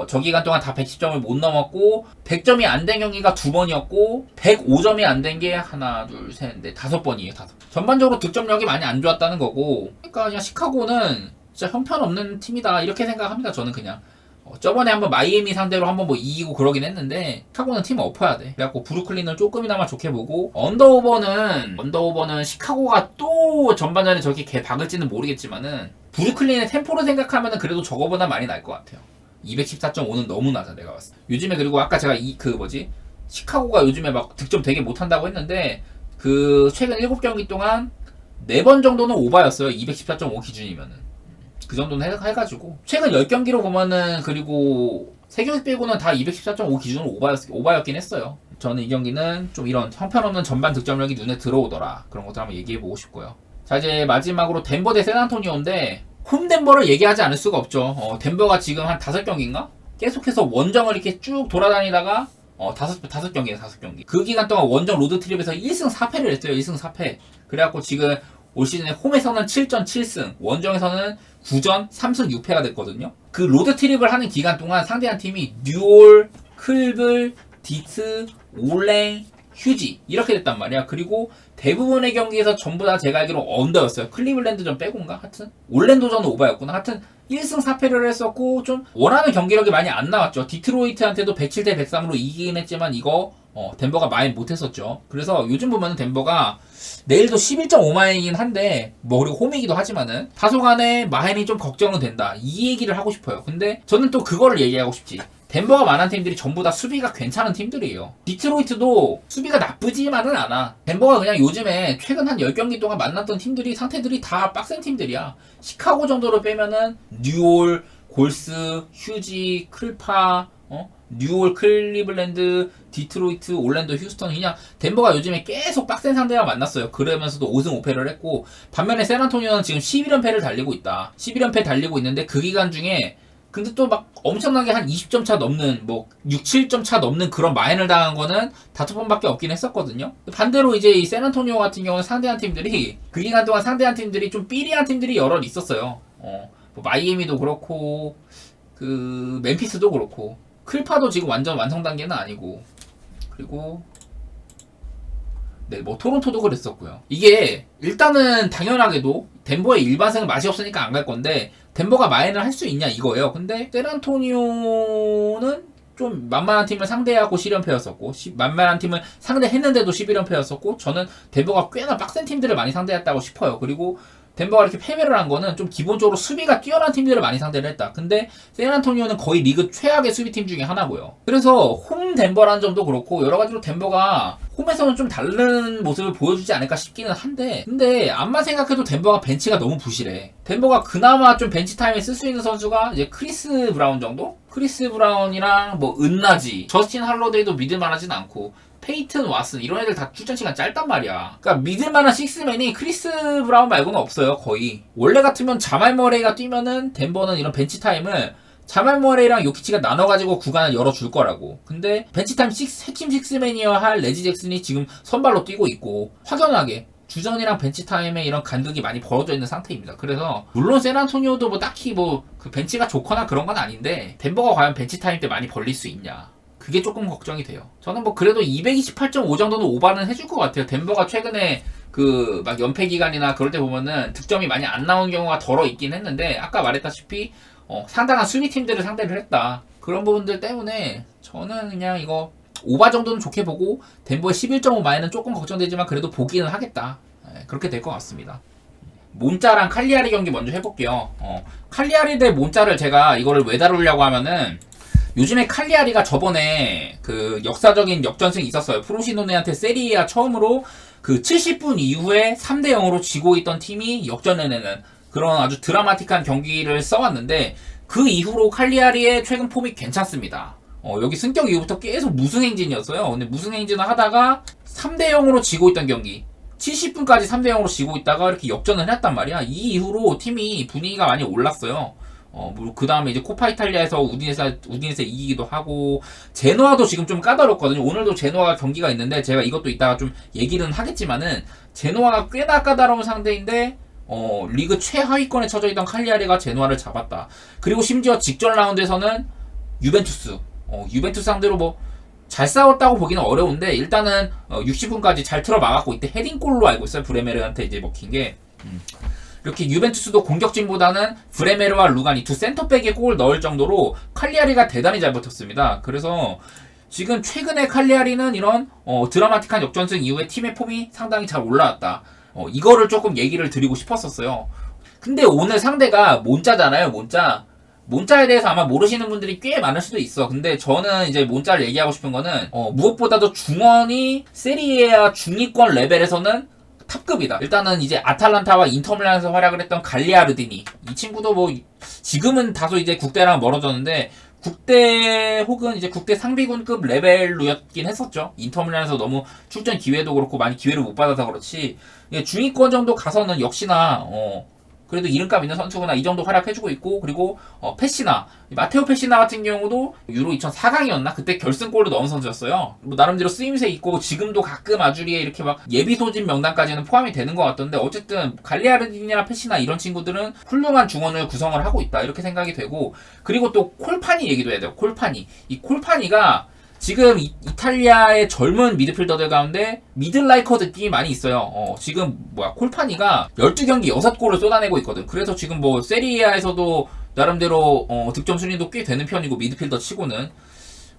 저 기간 동안 다 110점을 못 넘었고 100점이 안 된 경기가 2번이었고 105점이 안 된 게 하나 둘 셋 넷 5번이에요. 5번. 전반적으로 득점력이 많이 안 좋았다는 거고 그러니까 그냥 시카고는 진짜 형편없는 팀이다 이렇게 생각합니다. 저는 그냥 저번에 한번 마이애미 상대로 한번 뭐 이기고 그러긴 했는데 시카고는 팀을 엎어야 돼. 그래갖고 브루클린을 조금이나마 좋게 보고 언더오버는 시카고가 또 전반전에 저렇게 개 박을지는 모르겠지만은 브루클린의 템포를 생각하면은 그래도 저거보다 많이 날 것 같아요. 214.5는 너무 낮아 내가 봤을 때. 요즘에 그리고 아까 제가 시카고가 요즘에 막 득점 되게 못한다고 했는데 그 최근 7경기 동안 4번 정도는 오바였어요. 214.5 기준이면은. 그 정도는 해가지고 최근 10경기로 보면은 그리고 3경기 빼고는 다 214.5 기준으로 오바였긴 했어요. 저는 이 경기는 좀 이런 형편없는 전반 득점력이 눈에 들어오더라. 그런 것들 한번 얘기해보고 싶고요. 자 이제 마지막으로 덴버 대 샌안토니오인데 홈 덴버를 얘기하지 않을 수가 없죠. 덴버가 지금 한 5경기인가? 계속해서 원정을 이렇게 쭉 돌아다니다가 다섯 경기에 다섯 경기. 그 기간 동안 원정 로드트립에서 1승 4패를 했어요. 1승 4패. 그래갖고 지금 올 시즌에 홈에서는 7전 7승, 원정에서는 9전 3승 6패가 됐거든요. 그 로드트립을 하는 기간 동안 상대한 팀이 뉴올, 클블, 디트, 올랭, 휴지 이렇게 됐단 말이야. 그리고 대부분의 경기에서 전부 다 제가 알기로 언더였어요. 클리블랜드전 빼고인가? 하여튼 올랜도전 오버였구나. 하여튼 1승 4패를 했었고 좀 원하는 경기력이 많이 안 나왔죠. 디트로이트한테도 107대 103으로 이기긴 했지만 이거 덴버가 많이 못했었죠. 그래서 요즘 보면은 덴버가 내일도 11.5마인이긴 한데 뭐 그리고 홈이기도 하지만은 다소간에 마인이 좀 걱정은 된다. 이 얘기를 하고 싶어요. 근데 저는 또 그거를 얘기하고 싶지. 덴버가 많은 팀들이 전부 다 수비가 괜찮은 팀들이에요. 디트로이트도 수비가 나쁘지만은 않아. 덴버가 그냥 요즘에 최근 한 10경기 동안 만났던 팀들이 상태들이 다 빡센 팀들이야. 시카고 정도로 빼면은 뉴올, 골스, 휴지, 클파, 뉴올, 클리블랜드, 디트로이트, 올랜도, 휴스턴 그냥 덴버가 요즘에 계속 빡센 상대와 만났어요. 그러면서도 5승 5패를 했고 반면에 샌안토니오는 지금 11연패를 달리고 있다. 11연패 달리고 있는데 그 기간 중에 근데 또 막 엄청나게 한 20점 차 넘는 뭐 6, 7점 차 넘는 그런 마인을 당한 거는 5번밖에 없긴 했었거든요. 반대로 이제 이 샌안토니오 같은 경우는 상대한 팀들이 그 기간 동안 상대한 팀들이 좀 삐리한 팀들이 여럿 있었어요. 뭐 마이애미도 그렇고 그 멤피스도 그렇고 클파도 지금 완전 완성 단계는 아니고 그리고 네, 뭐 토론토도 그랬었고요. 이게 일단은 당연하게도 덴버의 일반승은 맛이 없으니까 안 갈 건데 덴버가 마인을 할 수 있냐 이거예요. 근데 샌안토니오는 좀 만만한 팀을 상대하고 10연패였었고 만만한 팀을 상대했는데도 11연패였었고 저는 덴버가 꽤나 빡센 팀들을 많이 상대했다고 싶어요. 그리고 덴버가 이렇게 패배를 한 거는 좀 기본적으로 수비가 뛰어난 팀들을 많이 상대를 했다. 근데 샌안토니오는 거의 리그 최악의 수비팀 중에 하나고요. 그래서 홈 덴버라는 점도 그렇고 여러 가지로 덴버가 홈에서는 좀 다른 모습을 보여주지 않을까 싶기는 한데 근데 암만 생각해도 덴버가 벤치가 너무 부실해. 덴버가 그나마 좀 벤치 타임에 쓸 수 있는 선수가 이제 크리스 브라운 정도? 크리스 브라운이랑 뭐 은나지, 저스틴 할러데이도 믿을만하진 않고 페이튼 왓슨 이런 애들 다 출전 시간 짧단 말이야. 그러니까 믿을만한 식스맨이 크리스 브라운 말고는 없어요. 거의. 원래 같으면 자말 머레이가 뛰면은 덴버는 이런 벤치 타임을 자말 머레이랑 요키치가 나눠가지고 구간을 열어줄 거라고. 근데 벤치 타임 핵심 식스맨이어야 할 레지 잭슨이 지금 선발로 뛰고 있고 확연하게 주전이랑 벤치 타임에 이런 간극이 많이 벌어져 있는 상태입니다. 그래서 물론 샌안토니오도 뭐 딱히 뭐 그 벤치가 좋거나 그런 건 아닌데 덴버가 과연 벤치 타임 때 많이 벌릴 수 있냐. 그게 조금 걱정이 돼요. 저는 뭐 그래도 228.5 정도는 오바는 해줄 것 같아요. 덴버가 최근에 그 막 연패 기간이나 그럴 때 보면은 득점이 많이 안 나온 경우가 덜어 있긴 했는데 아까 말했다시피 상당한 수비팀들을 상대를 했다. 그런 부분들 때문에 저는 그냥 이거 오바 정도는 좋게 보고 덴버의 11.5 마이는 조금 걱정되지만 그래도 보기는 하겠다. 그렇게 될 것 같습니다. 몬짜랑 칼리아리 경기 먼저 해볼게요. 칼리아리 대 몬짜를 제가 이거를 왜 다루려고 하면은 요즘에 칼리아리가 저번에 그 역사적인 역전승이 있었어요. 프로시노네한테 세리에아 처음으로 그 70분 이후에 3대 0으로 지고 있던 팀이 역전해내는 그런 아주 드라마틱한 경기를 써왔는데 그 이후로 칼리아리의 최근 폼이 괜찮습니다. 여기 승격 이후부터 계속 무승 행진이었어요. 근데 무승 행진을 하다가 3대 0으로 지고 있던 경기 70분까지 3대 0으로 지고 있다가 이렇게 역전을 했단 말이야. 이 이후로 팀이 분위기가 많이 올랐어요. 그 다음에 이제 코파 이탈리아에서 우디네세 이기기도 하고, 제노아도 지금 좀 까다롭거든요. 오늘도 제노아가 경기가 있는데, 제가 이것도 이따가 좀 얘기는 하겠지만은, 제노아가 꽤나 까다로운 상대인데, 리그 최하위권에 처져 있던 칼리아리가 제노아를 잡았다. 그리고 심지어 직전 라운드에서는 유벤투스 상대로 뭐, 잘 싸웠다고 보기는 어려운데, 일단은, 60분까지 잘 틀어 막았고, 이때 헤딩골로 알고 있어요. 브레메르한테 이제 먹힌 게. 이렇게 유벤투스도 공격진보다는 브레메르와 루가니 두 센터백에 골을 넣을 정도로 칼리아리가 대단히 잘 버텼습니다. 그래서 지금 최근에 칼리아리는 이런 드라마틱한 역전승 이후에 팀의 폼이 상당히 잘 올라왔다. 이거를 조금 얘기를 드리고 싶었었어요. 근데 오늘 상대가 몬짜잖아요. 몬짜에 대해서 아마 모르시는 분들이 꽤 많을 수도 있어. 근데 저는 이제 몬짜를 얘기하고 싶은 거는 무엇보다도 중원이 세리에아 중위권 레벨에서는 탑급이다. 일단은 이제 아탈란타와 인터밀란에서 활약을 했던 갈리아르디니 이 친구도 뭐 지금은 다소 이제 국대랑 멀어졌는데 국대 혹은 이제 국대 상비군급 레벨로였긴 했었죠. 인터밀란에서 너무 출전 기회도 그렇고 많이 기회를 못 받아서 그렇지 중위권 정도 가서는 역시나 그래도 이름값 있는 선수구나 이 정도 활약해주고 있고, 그리고 페시나, 마테오 페시나 같은 경우도 유로 2004강이었나 그때 결승골을 넣은 선수였어요. 뭐 나름대로 쓰임새 있고 지금도 가끔 아주리에 이렇게 막 예비 소집 명단까지는 포함이 되는 것 같던데, 어쨌든 갈리아르디니나 페시나 이런 친구들은 훌륭한 중원을 구성을 하고 있다 이렇게 생각이 되고, 그리고 또 콜파니 얘기도 해야 돼요. 콜파니, 이 콜파니가 지금 이탈리아의 젊은 미드필더들 가운데 미들라이커 느낌이 많이 있어요. 지금 콜파니가 12경기 6골을 쏟아내고 있거든. 그래서 지금 뭐 세리에아에서도 나름대로 득점 순위도 꽤 되는 편이고, 미드필더 치고는.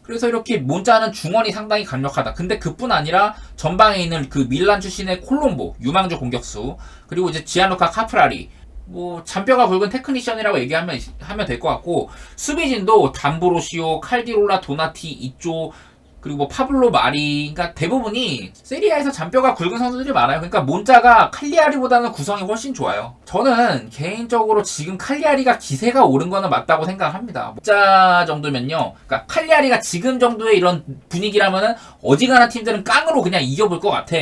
그래서 이렇게 몬자는 중원이 상당히 강력하다. 근데 그뿐 아니라 전방에 있는 그 밀란 출신의 콜롬보 유망주 공격수, 그리고 이제 지안루카 카프라리, 뭐 잔뼈가 굵은 테크니션이라고 얘기하면 될 것 같고, 수비진도 담브로시오, 칼디롤라, 도나티, 이쪼, 그리고 뭐 파블로 마리, 그러니까 대부분이 세리아에서 잔뼈가 굵은 선수들이 많아요. 그러니까 몬자가 칼리아리보다는 구성이 훨씬 좋아요. 저는 개인적으로 지금 칼리아리가 기세가 오른 거는 맞다고 생각합니다. 몬자 정도면요, 그러니까 칼리아리가 지금 정도의 이런 분위기라면은 어지간한 팀들은 깡으로 그냥 이겨볼 것 같아.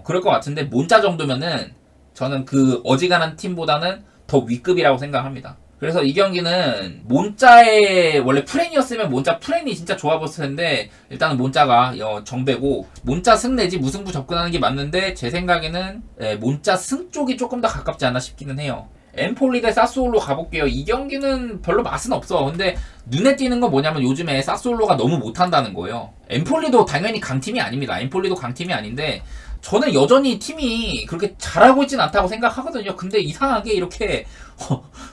그럴 것 같은데, 몬자 정도면은 저는 그 어지간한 팀보다는 더 윗급이라고 생각합니다. 그래서 이 경기는 몬자의 원래 프렌이었으면 몬자 프렌이 진짜 좋아 보였을 텐데, 일단은 몬자가 정배고 몬자 승 내지 무승부 접근하는 게 맞는데, 제 생각에는 몬자 승 쪽이 조금 더 가깝지 않나 싶기는 해요. 엠폴리 대 사스올로 가볼게요. 이 경기는 별로 맛은 없어. 근데 눈에 띄는 건 뭐냐면 요즘에 사스올로가 너무 못한다는 거예요. 엠폴리도 당연히 강팀이 아닙니다. 엠폴리도 강팀이 아닌데 저는 여전히 팀이 그렇게 잘하고 있진 않다고 생각하거든요. 근데 이상하게 이렇게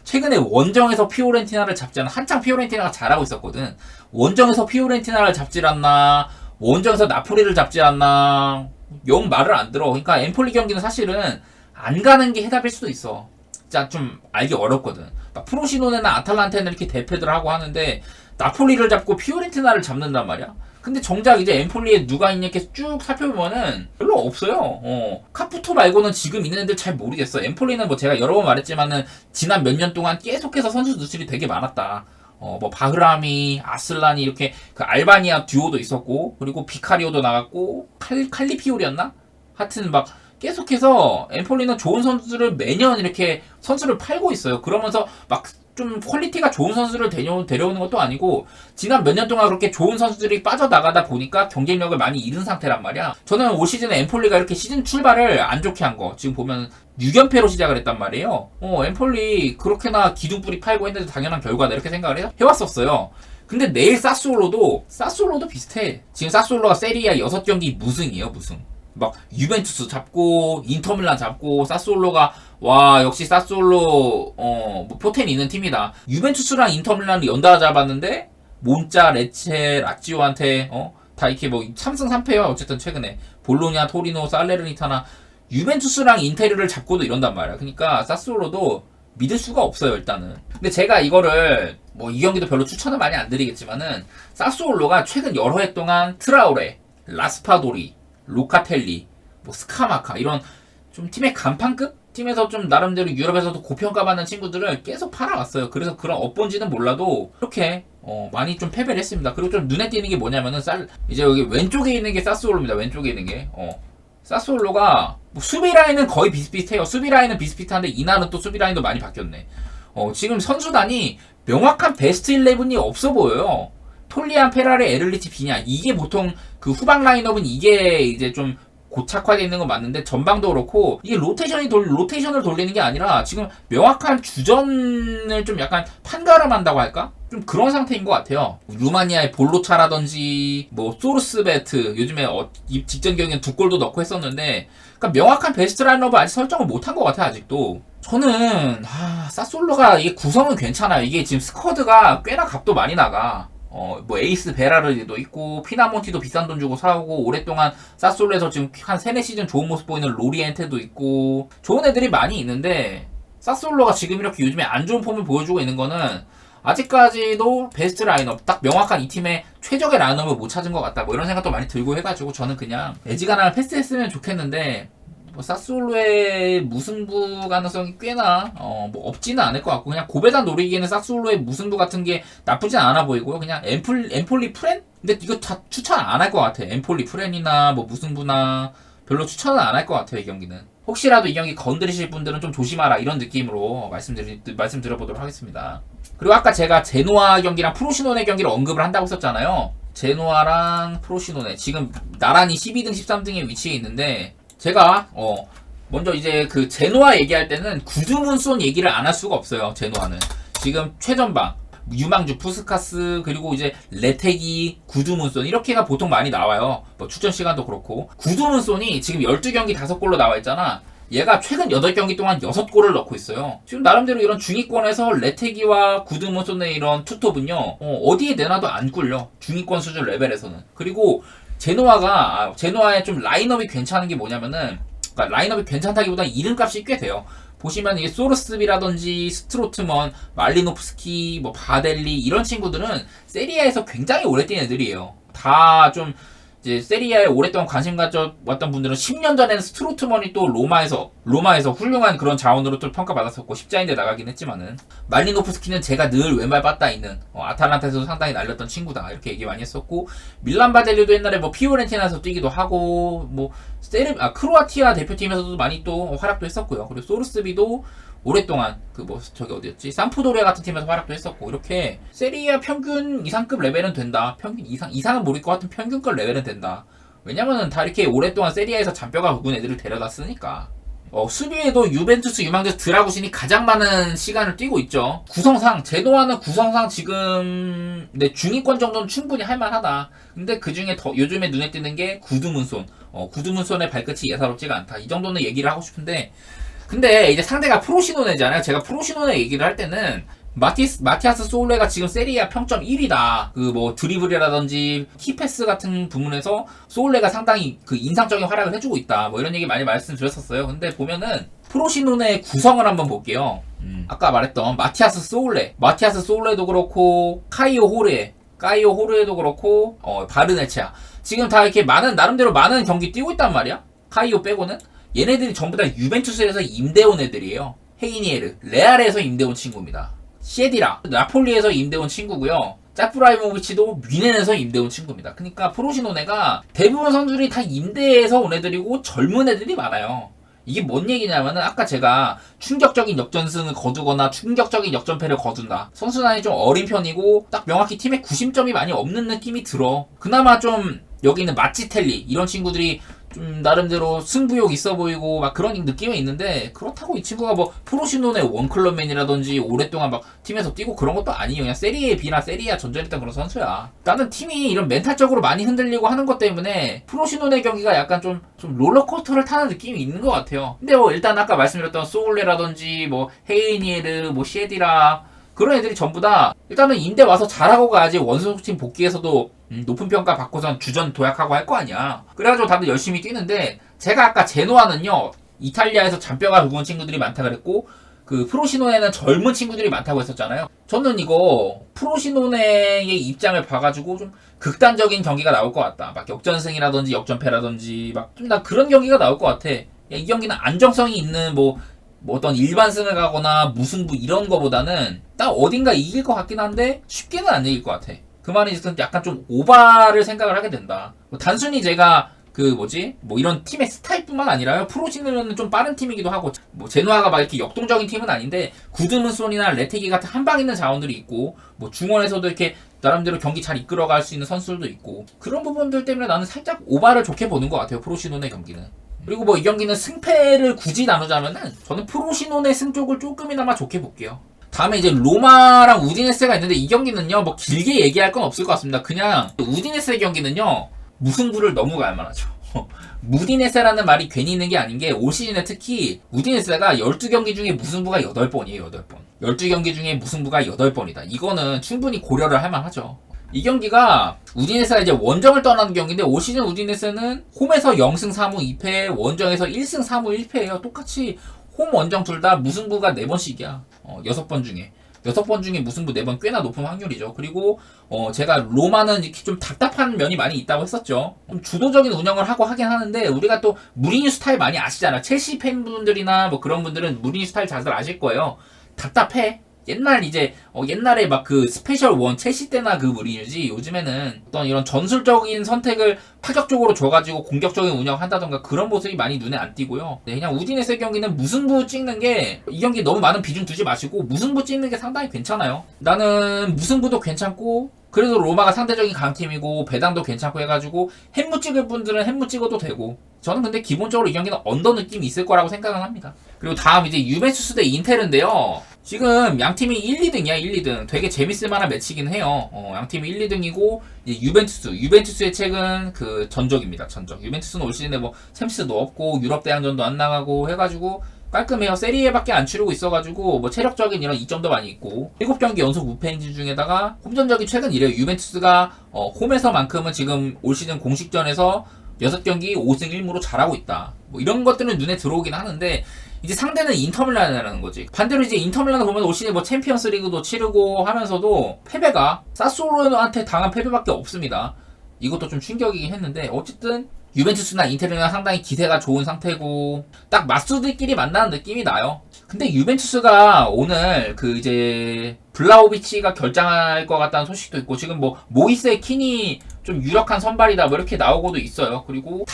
최근에 원정에서 피오렌티나를 잡지 않나, 한창 피오렌티나가 잘하고 있었거든. 원정에서 피오렌티나를 잡질 않나, 원정에서 나폴리를 잡지 않나, 영 말을 안 들어. 그러니까 엠폴리 경기는 사실은 안 가는 게 해답일 수도 있어. 진짜 좀 알기 어렵거든. 막 프로시노네나 아탈란테는 이렇게 대패들 하고 하는데 나폴리를 잡고 피오렌티나를 잡는단 말이야. 근데 정작 이제 엠폴리에 누가 있냐 이렇게 쭉 살펴보면은 별로 없어요. 카푸토 말고는 지금 있는 애들 잘 모르겠어. 엠폴리는 뭐 제가 여러 번 말했지만은 지난 몇 년 동안 계속해서 선수 누출이 되게 많았다. 뭐 바흐라미, 아슬라니 이렇게 그 알바니아 듀오도 있었고, 그리고 비카리오도 나갔고, 칼리피오리였나? 하여튼 막 계속해서 엠폴리는 좋은 선수들을 매년 이렇게 선수를 팔고 있어요. 그러면서 막 좀 퀄리티가 좋은 선수를 데려오는 것도 아니고, 지난 몇 년 동안 그렇게 좋은 선수들이 빠져나가다 보니까 경쟁력을 많이 잃은 상태란 말이야. 저는 올 시즌에 엠폴리가 이렇게 시즌 출발을 안 좋게 한 거 지금 보면 6연패로 시작을 했단 말이에요. 엠폴리 그렇게나 기둥뿌리 팔고 했는데 당연한 결과다 이렇게 생각을 해왔었어요. 근데 내일 사스올로도 비슷해. 지금 사스올로가 세리아 6경기 무승이에요. 무승. 막 유벤투스 잡고 인터밀란 잡고, 사스올로가 와 역시 사스올로 뭐 포텐이 있는 팀이다. 유벤투스랑 인터밀란을 연달아 잡았는데 몬자, 레체, 라찌오한테 다 이렇게 뭐 3승 3패야. 어쨌든 최근에 볼로냐, 토리노, 살레르니타나 유벤투스랑 인테리를 잡고도 이런단 말이야. 그러니까 사스올로도 믿을 수가 없어요 일단은. 근데 제가 이거를 뭐 이 경기도 별로 추천을 많이 안 드리겠지만은, 사스올로가 최근 여러 해 동안 트라우레, 라스파도리, 로카텔리, 뭐 스카마카 이런 좀 팀의 간판급? 팀에서 좀 나름대로 유럽에서도 고평가받는 친구들을 계속 팔아왔어요. 그래서 그런 업본지는 몰라도 이렇게 많이 좀 패배를 했습니다. 그리고 좀 눈에 띄는 게 뭐냐면은 이제 여기 왼쪽에 있는 게 사스올로입니다. 왼쪽에 있는 게 사스올로가 뭐 수비 라인은 거의 비슷비슷해요. 수비 라인은 비슷비슷한데 이날은 또 수비 라인도 많이 바뀌었네. 지금 선수단이 명확한 베스트 11이 없어 보여요. 톨리안, 페라레, 에를리치, 비냐, 이게 보통 그 후방 라인업은 이게 이제 좀 고착화되어 있는 건 맞는데, 전방도 그렇고 이게 로테이션을 돌리는 게 아니라 지금 명확한 주전을 좀 약간 판가름한다고 할까? 좀 그런 상태인 것 같아요. 루마니아의 볼로차라든지 뭐 소르스베트 요즘에 직전 경기엔 2골도 넣고 했었는데, 그러니까 명확한 베스트 라인업을 아직 설정을 못한 것 같아요. 아직도. 저는 사솔로가 이게 구성은 괜찮아요. 이게 지금 스쿼드가 꽤나 값도 많이 나가. 뭐 에이스 베라르도 있고, 피나몬티도 비싼 돈 주고 사오고, 오랫동안 사솔로에서 지금 한 3-4시즌 좋은 모습 보이는 로리엔테도 있고, 좋은 애들이 많이 있는데, 사솔로가 지금 이렇게 요즘에 안 좋은 폼을 보여주고 있는 거는 아직까지도 베스트 라인업, 딱 명확한 이 팀의 최적의 라인업을 못 찾은 것 같다, 뭐 이런 생각도 많이 들고 해가지고, 저는 그냥 에지가나를 패스했으면 좋겠는데, 뭐 사스올로의 무승부 가능성이 꽤나 뭐 없지는 않을 것 같고, 그냥 고배단 노리기에는 사스올로의 무승부 같은 게 나쁘진 않아 보이고요. 그냥 엠폴리 프렌? 근데 이거 다 추천 안 할 것 같아. 엠폴리 프렌이나 뭐 무승부나 별로 추천은 안 할 것 같아요, 이 경기는. 혹시라도 이 경기 건드리실 분들은 좀 조심하라 이런 느낌으로 말씀드려보도록 하겠습니다. 그리고 아까 제가 제노아 경기랑 프로시노네 경기를 언급을 한다고 했었잖아요. 제노아랑 프로시노네 지금 나란히 12등 13등의 위치에 있는데, 제가 먼저 이제 그 제노아 얘기할 때는 구두문손 얘기를 안 할 수가 없어요. 제노아는 지금 최전방 유망주 푸스카스 그리고 이제 레테기 구두문손 이렇게가 보통 많이 나와요. 뭐 출전 시간도 그렇고, 구두문손이 지금 12경기 5골로 나와 있잖아. 얘가 최근 8경기 동안 6골을 넣고 있어요. 지금 나름대로 이런 중위권에서 레테기와 구드문손의 이런 투톱은요, 어디에 내놔도 안 꿀려. 중위권 수준 레벨에서는. 그리고 제노아의 좀 라인업이 괜찮은 게 뭐냐면은, 그러니까 라인업이 괜찮다기보다 이름값이 꽤 돼요. 보시면 이 소르스비라든지 스트로트먼, 말리노프스키, 뭐 바델리 이런 친구들은 세리아에서 굉장히 오래 뛴 애들이에요. 다 좀 이제 세리아에 오랫동안 관심 가져왔던 분들은 10년 전에는 스트로트먼이 또 로마에서 훌륭한 그런 자원으로 또 평가받았었고 십자인대 나가긴 했지만은, 말리노프스키는 제가 늘 왼발 빠따 있는 아탈란타에서도 상당히 날렸던 친구다 이렇게 얘기 많이 했었고, 밀란 바델리도 옛날에 뭐 피오렌티나에서 뛰기도 하고, 뭐 크로아티아 대표팀에서도 많이 또 활약도 했었고요. 그리고 소르스비도 오랫동안 어디였지? 삼프도리아 같은 팀에서 활약도 했었고, 이렇게 세리아 평균 이상급 레벨은 된다. 평균 이상은 모를 것 같은 평균급 레벨은 된다. 왜냐면은 다 이렇게 오랫동안 세리아에서 잔뼈가 굵은 애들을 데려다 쓰니까. 수비에도 유벤투스, 유망주 드라구신이 가장 많은 시간을 뛰고 있죠. 구성상 제노아는 구성상 지금 중위권 정도는 충분히 할만하다. 근데 그 중에 더 요즘에 눈에 띄는 게 구드문손. 구드문손의 발끝이 예사롭지가 않다. 이 정도는 얘기를 하고 싶은데, 근데 이제 상대가 프로시노네잖아요. 제가 프로시노네 얘기를 할 때는 마티아스 소울레가 지금 세리아 평점 1위다. 드리블이라든지 키패스 같은 부분에서 소울레가 상당히 인상적인 활약을 해주고 있다. 뭐 이런 얘기 많이 말씀드렸었어요. 근데 보면은 프로시노네의 구성을 한번 볼게요. 아까 말했던 마티아스 소울레도 그렇고, 카이오 호르에도 그렇고, 바르네치아. 지금 다 이렇게 나름대로 많은 경기 뛰고 있단 말이야. 카이오 빼고는. 얘네들이 전부 다 유벤투스에서 임대온 애들이에요. 헤이니에르, 레알에서 임대온 친구입니다. 시에디라, 나폴리에서 임대온 친구고요. 짜프라이모비치도 뮌헨에서 임대온 친구입니다. 그러니까 프로시노네가 대부분 선수들이 다 임대에서 온 애들이고 젊은 애들이 많아요. 이게 뭔 얘기냐면은, 아까 제가 충격적인 역전승을 거두거나 충격적인 역전패를 거둔다. 선수단이 좀 어린 편이고 딱 명확히 팀에 구심점이 많이 없는 느낌이 들어. 그나마 좀 여기 있는 마치텔리 이런 친구들이 좀 나름대로 승부욕 있어 보이고 막 그런 느낌이 있는데, 그렇다고 이 친구가 뭐 프로시노네 원클럽맨이라든지 오랫동안 막 팀에서 뛰고 그런 것도 아니에요. 그냥 세리에 B나 세리아 전전했던 그런 선수야. 나는 팀이 이런 멘탈적으로 많이 흔들리고 하는 것 때문에 프로시노네 경기가 약간 좀 롤러코스터를 타는 느낌이 있는 것 같아요. 근데 일단 아까 말씀드렸던 소울레라든지 헤이니에르, 시에디라 그런 애들이 전부 다 일단은 임대 와서 잘하고 가야지 원소속팀 복귀에서도 높은 평가 받고선 주전 도약하고 할 거 아니야. 그래가지고 다들 열심히 뛰는데, 제가 아까 제노아는요, 이탈리아에서 잔뼈가 굵은 친구들이 많다 그랬고, 프로시노네는 젊은 친구들이 많다고 했었잖아요. 저는 이거 프로시노네의 입장을 봐가지고 좀 극단적인 경기가 나올 것 같다. 막 역전승이라든지 역전패라든지 좀 나 그런 경기가 나올 것 같아. 이 경기는 안정성이 있는 어떤 일반승을 가거나 무승부 이런 거보다는 딱 어딘가 이길 것 같긴 한데 쉽게는 안 이길 것 같아. 그 말이 약간 좀 오바를 생각을 하게 된다. 단순히 제가 이런 팀의 스타일뿐만 아니라요, 프로시노는 좀 빠른 팀이기도 하고, 제노아가 막 이렇게 역동적인 팀은 아닌데 구드문손이나 레테기 같은 한방 있는 자원들이 있고, 중원에서도 이렇게 나름대로 경기 잘 이끌어갈 수 있는 선수들도 있고, 그런 부분들 때문에 나는 살짝 오바를 좋게 보는 것 같아요, 프로시노네 경기는. 그리고 이 경기는 승패를 굳이 나누자면은 저는 프로시노네 승 쪽을 조금이나마 좋게 볼게요. 다음에 이제 로마랑 우디네세가 있는데, 이 경기는요 길게 얘기할 건 없을 것 같습니다. 그냥 우디네세 경기는요 무승부를 너무 갈만하죠. 무디네세라는 말이 괜히 있는 게 아닌 게, 올 시즌에 특히 우디네세가 12경기 중에 무승부가 8번이에요. 8번. 12경기 중에 무승부가 8번이다. 이거는 충분히 고려를 할 만하죠. 이 경기가 우디네세가 이제 원정을 떠나는 경기인데, 올 시즌 우디네세는 홈에서 0승 3무 2패, 원정에서 1승 3무 1패예요. 똑같이 홈 원정 둘 다 무승부가 4번씩이야. 6번 중에 무승부 4번 꽤나 높은 확률이죠. 그리고 제가 로마는 이렇게 좀 답답한 면이 많이 있다고 했었죠. 좀 주도적인 운영을 하긴 하는데, 우리가 또 무리뉴 스타일 많이 아시잖아. 첼시 팬분들이나 그런 분들은 무리뉴 스타일 잘 아실 거예요. 답답해. 옛날 이제 옛날에 막 그 스페셜 원 첼시 때나 그 무리뉴지 요즘에는 어떤 이런 전술적인 선택을 파격적으로 줘가지고 공격적인 운영한다던가 그런 모습이 많이 눈에 안 띄고요. 네, 그냥 우디네세 경기는 무승부 찍는 게 이 경기 너무 많은 비중 두지 마시고 무승부 찍는 게 상당히 괜찮아요. 나는 무승부도 괜찮고 그래도 로마가 상대적인 강팀이고 배당도 괜찮고 해가지고 햄무 찍을 분들은 햄무 찍어도 되고 저는 근데 기본적으로 이 경기는 언더 느낌이 있을 거라고 생각을 합니다. 그리고 다음 이제 유벤투스 대 인텔인데요. 지금 양팀이 1, 2등이야 1, 2등. 되게 재밌을 만한 매치긴 해요. 양팀이 1, 2등이고 이제 유벤투스의 최근 그 전적입니다. 전적. 유벤투스는 올 시즌에 뭐 챔스도 없고 유럽 대항전도 안 나가고 해가지고 깔끔해요. 세리에밖에 안 치르고 있어가지고 뭐 체력적인 이런 이점도 많이 있고 7경기 연속 무패 행진 중에다가 홈전적이 최근 이래요. 유벤투스가 홈에서만큼은 지금 올 시즌 공식전에서 6경기 5승 1무로 잘하고 있다. 뭐 이런 것들은 눈에 들어오긴 하는데 이제 상대는 인터밀란이라는 거지. 반대로 이제 인터밀란을 보면 올 시즌 뭐 챔피언스 리그도 치르고 하면서도 패배가 사스올로한테 당한 패배밖에 없습니다. 이것도 좀 충격이긴 했는데 어쨌든 유벤투스나 인테르는 상당히 기세가 좋은 상태고 딱 맞수들끼리 만나는 느낌이 나요. 근데 유벤투스가 오늘 그 이제 블라호비치가 결장할 것 같다는 소식도 있고 지금 뭐 모이세 킨이 좀 유력한 선발이다 뭐 이렇게 나오고도 있어요. 그리고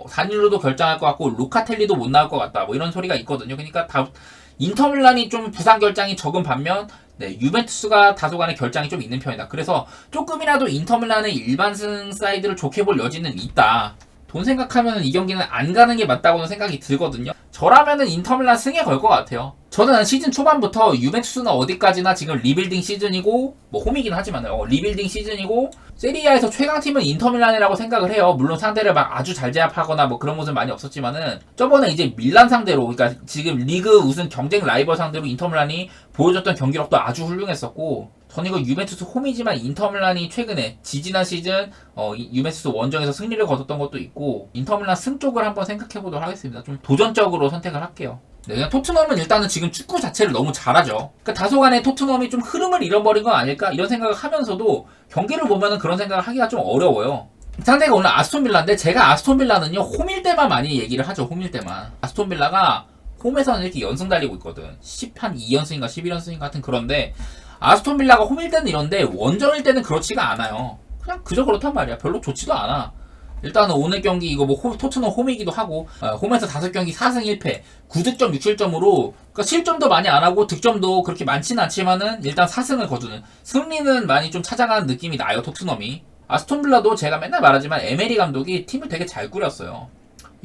다닐로도 결장할 것 같고 루카텔리도 못 나올 것 같다 뭐 이런 소리가 있거든요. 그러니까 인터밀란이 좀 부상 결장이 적은 반면 네, 유벤투스가 다소간의 결장이 좀 있는 편이다. 그래서 조금이라도 인터밀란의 일반승 사이드를 좋게 볼 여지는 있다. 돈 생각하면 이 경기는 안 가는 게 맞다고는 생각이 들거든요. 저라면은 인터밀란 승에 걸 것 같아요. 저는 시즌 초반부터 유벤투스는 어디까지나 지금 리빌딩 시즌이고 뭐 홈이긴 하지만 리빌딩 시즌이고 세리아에서 최강팀은 인터밀란이라고 생각을 해요. 물론 상대를 막 아주 잘 제압하거나 뭐 그런 모습 많이 없었지만은 저번에 이제 밀란 상대로 그러니까 지금 리그 우승 경쟁 라이벌 상대로 인터밀란이 보여줬던 경기력도 아주 훌륭했었고 저는 이거 유벤투스 홈이지만 인터밀란이 최근에 지지난 시즌 유벤투스 원정에서 승리를 거뒀던 것도 있고 인터밀란 승 쪽을 한번 생각해보도록 하겠습니다. 좀 도전적으로 선택을 할게요. 네, 그냥 토트넘은 일단은 지금 축구 자체를 너무 잘하죠. 그러니까 다소간에 토트넘이 좀 흐름을 잃어버린 건 아닐까 이런 생각을 하면서도 경기를 보면은 그런 생각을 하기가 좀 어려워요. 상대가 오늘 아스톤빌라인데 제가 아스톤빌라는요 홈일 때만 많이 얘기를 하죠. 홈일 때만. 아스톤빌라가 홈에서는 이렇게 연승 달리고 있거든. 10한 2연승인가 11연승인가 같은 그런데 아스톤빌라가 홈일 때는 이런데 원정일 때는 그렇지가 않아요. 그냥 그저 그렇단 말이야. 별로 좋지도 않아. 일단은 오늘 경기 이거 뭐 토트넘 홈이기도 하고 홈에서 5경기 4승 1패 9득점 6실점으로 그러니까 실점도 많이 안하고 득점도 그렇게 많지는 않지만은 일단 4승을 거두는 승리는 많이 좀 찾아가는 느낌이 나요. 토트넘이. 아스톤빌라도 제가 맨날 말하지만 에메리 감독이 팀을 되게 잘 꾸렸어요.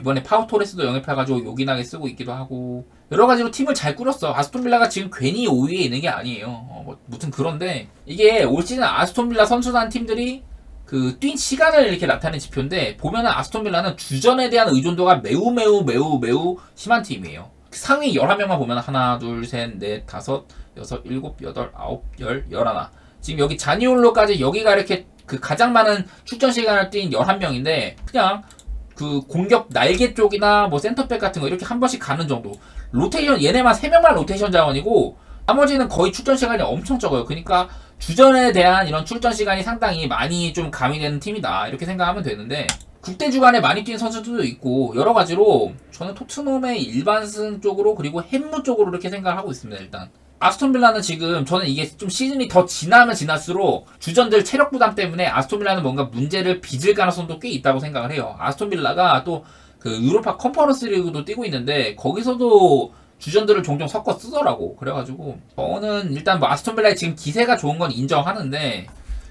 이번에 파우토레스도 영입해가지고 요긴하게 쓰고 있기도 하고 여러가지로 팀을 잘 꾸렸어. 아스톤빌라가 지금 괜히 5위에 있는 게 아니에요. 뭐 무튼 그런데 이게 올 시즌 아스톤빌라 선수단 팀들이 그 뛴 시간을 이렇게 나타내는 지표인데 보면은 아스톤빌라는 주전에 대한 의존도가 매우 심한 팀이에요. 상위 11명만 보면 하나, 둘, 셋, 넷, 다섯, 여섯, 일곱, 여덟, 아홉, 열, 열하나. 지금 여기 자니올로까지 여기가 이렇게 그 가장 많은 출전 시간을 뛴 11명인데 그냥 그 공격 날개 쪽이나 뭐 센터백 같은 거 이렇게 한 번씩 가는 정도. 로테이션 얘네만 3명만 로테이션 자원이고 나머지는 거의 출전 시간이 엄청 적어요. 그러니까 주전에 대한 이런 출전 시간이 상당히 많이 좀 가미되는 팀이다. 이렇게 생각하면 되는데 국대 주간에 많이 뛴 선수들도 있고 여러 가지로 저는 토트넘의 일반승 쪽으로 그리고 햄무 쪽으로 이렇게 생각을 하고 있습니다. 일단 아스톤빌라는 지금 저는 이게 좀 시즌이 더 지나면 지날수록 주전들 체력 부담 때문에 아스톤빌라는 뭔가 문제를 빚을 가능성도 꽤 있다고 생각을 해요. 아스톤빌라가 또 그 유로파 컨퍼런스 리그도 뛰고 있는데 거기서도 주전들을 종종 섞어 쓰더라고. 그래가지고 저는 일단 뭐 아스톤빌라의 지금 기세가 좋은 건 인정하는데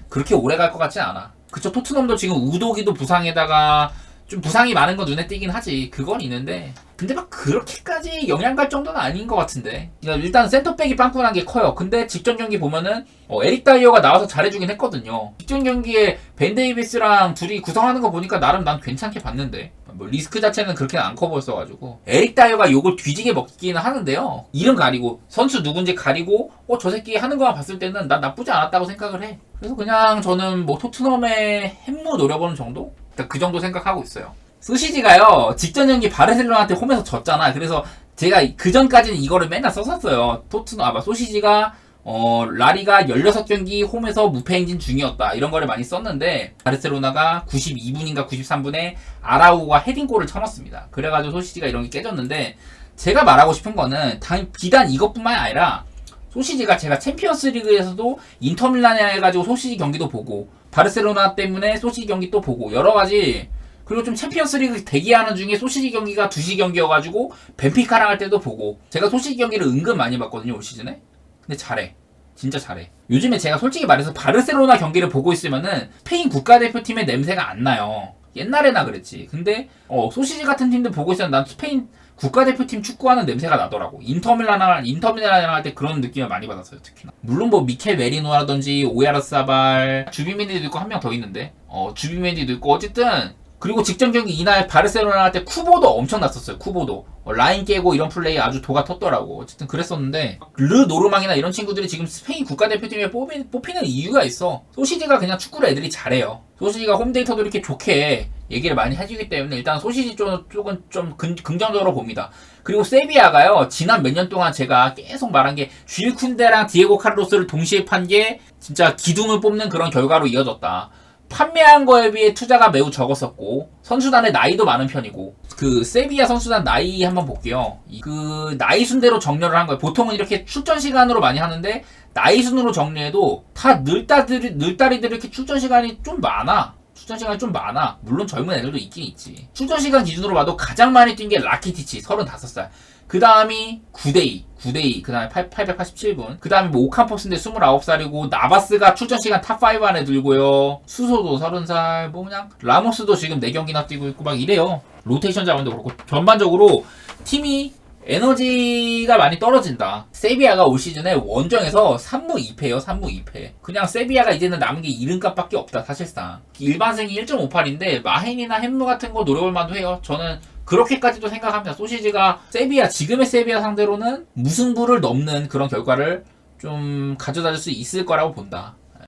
그렇게 오래 갈 것 같진 않아. 그쵸. 토트넘도 지금 우도기도 부상에다가 좀 부상이 많은 건 눈에 띄긴 하지. 그건 있는데 근데 막 그렇게까지 영향 갈 정도는 아닌 것 같은데. 일단 센터백이 빵꾸난 게 커요. 근데 직전 경기 보면은 에릭 다이어가 나와서 잘해주긴 했거든요. 직전 경기에 벤 데이비스랑 둘이 구성하는 거 보니까 나름 난 괜찮게 봤는데 뭐 리스크 자체는 그렇게는 안 커 보였어가지고 에릭 다이어가 욕을 뒤지게 먹기는 하는데요. 이름 가리고 선수 누군지 가리고 저 새끼 하는 거만 봤을 때는 난 나쁘지 않았다고 생각을 해. 그래서 그냥 저는 뭐 토트넘의 햄무 노려보는 정도? 그 정도 생각하고 있어요. 소시지가요 직전 경기 바르셀로나한테 홈에서 졌잖아. 그래서 제가 그 전까지는 이거를 맨날 썼었어요. 소시지가 라리가 16경기 홈에서 무패 행진 중이었다. 이런 거를 많이 썼는데 바르셀로나가 92분인가 93분에 아라우가 헤딩골을 쳐넣습니다. 그래가지고 소시지가 이런 게 깨졌는데 제가 말하고 싶은 거는 비단 이것뿐만이 아니라 소시지가 제가 챔피언스 리그에서도 인터밀란에 해가지고 소시지 경기도 보고 바르셀로나 때문에 소시지 경기 또 보고 여러가지, 그리고 좀 챔피언스 리그 대기하는 중에 소시지 경기가 2시 경기여가지고 벤피카랑 할 때도 보고, 제가 소시지 경기를 은근 많이 봤거든요 올 시즌에. 근데 잘해, 진짜 잘해. 요즘에 제가 솔직히 말해서 바르셀로나 경기를 보고 있으면은 스페인 국가대표팀의 냄새가 안 나요. 옛날에나 그랬지. 근데 소시지 같은 팀들 보고 있으면 난 스페인 국가대표팀 축구하는 냄새가 나더라고. 인터밀란이랑 할 때 그런 느낌을 많이 받았어요, 특히나. 물론 뭐 미켈 메리노라든지 오야르사발, 주비멘디도 있고 한 명 더 있는데, 주비멘디도 있고 어쨌든. 그리고 직전 경기 이날 바르셀로나 할 때 쿠보도 엄청 났었어요. 쿠보도 라인 깨고 이런 플레이 아주 도가 텄더라고. 어쨌든 그랬었는데, 르 노르망이나 이런 친구들이 지금 스페인 국가대표팀에 뽑히는 이유가 있어. 소시지가 그냥 축구를 애들이 잘해요. 소시지가 홈데이터도 이렇게 좋게 얘기를 많이 해주기 때문에 일단 소시지 쪽은 좀 긍정적으로 봅니다. 그리고 세비야가요, 지난 몇 년 동안 제가 계속 말한 게 쥘 쿤데랑 디에고 카르로스를 동시에 판 게 진짜 기둥을 뽑는 그런 결과로 이어졌다. 판매한 거에 비해 투자가 매우 적었었고, 선수단의 나이도 많은 편이고, 그 세비야 선수단 나이 한번 볼게요. 그 나이 순대로 정렬을 한 거예요. 보통은 이렇게 출전 시간으로 많이 하는데 나이 순으로 정리해도 다 늘다리들이 이렇게 출전 시간이 좀 많아. 물론 젊은 애들도 있긴 있지. 출전 시간 기준으로 봐도 가장 많이 뛴 게 라키티치 35살. 그 다음이 구데이, 그 다음에 887분. 그 다음에 뭐 오캄포스인데 29살이고, 나바스가 출전시간 탑5 안에 들고요. 수소도 30살, 뭐 그냥, 라모스도 지금 4경기나 뛰고 있고 막 이래요. 로테이션 자원도 그렇고, 전반적으로 팀이 에너지가 많이 떨어진다. 세비야가 올 시즌에 원정에서 3무 2패예요. 3무 2패. 그냥 세비야가 이제는 남은 게 이름값밖에 없다, 사실상. 일반승이 1.58인데 마헨이나 햄무 같은 거 노려볼 만도 해요. 저는 그렇게까지도 생각합니다. 소시지가 지금의 세비야 상대로는 무승부를 넘는 그런 결과를 좀 가져다 줄 수 있을 거라고 본다.